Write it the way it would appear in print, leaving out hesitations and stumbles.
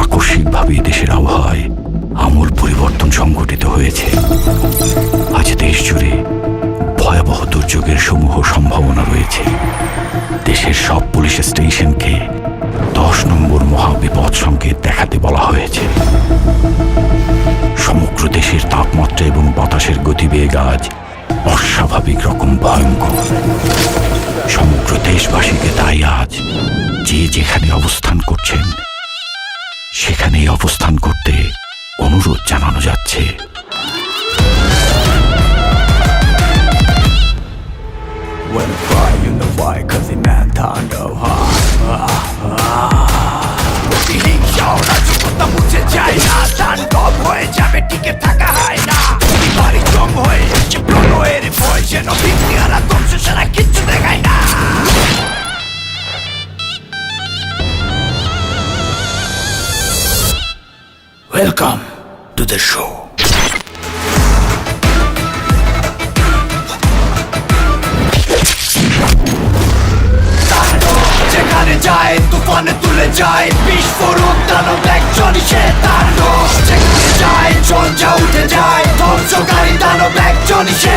আকস্মিকভাবে দেশের আবহাওয়ায় আমূল পরিবর্তন সংঘটিত হয়েছে। আজ দেশ জুড়ে ভয়াবহ দুর্যোগের সমূহ সম্ভাবনা রয়েছে। দেশের সব পুলিশ স্টেশনকে 10 নম্বর মহাবিপদ সংকেত দেখাতে বলা হয়েছে। সমগ্র দেশের তাপমাত্রা এবং বাতাসের গতিবেগ আজ অস্বাভাবিক রকম ভয়ঙ্কর। সমগ্র দেশবাসীকে তাই আজ যে যেখানে অবস্থান করছেন সেখানেই অবস্থান করতে অনুরোধ জানানো যাচ্ছে। When I cry, you know why, cause the man can't go high. হিংসাওরা জীবনটা মুছে যায় না, তাণ্ডব হয়ে যাবে, টিকে থাকা হয় না। বাড়ি জম হয়ে এসছে প্রলয়ের ভয়, যেন বিক্রিয়ারা ধ্বংস ছাড়া কিচ্ছু দেখায় না। Welcome to the show. যেখানে যায় তুফানে তুলে যায়, বিস্ফোরক দানব একজনই সে তাণ্ডব। যেখানে যায় ঝঞ্ঝা উঠে যায়, ধ্বংসকারী দানব একজনই সে।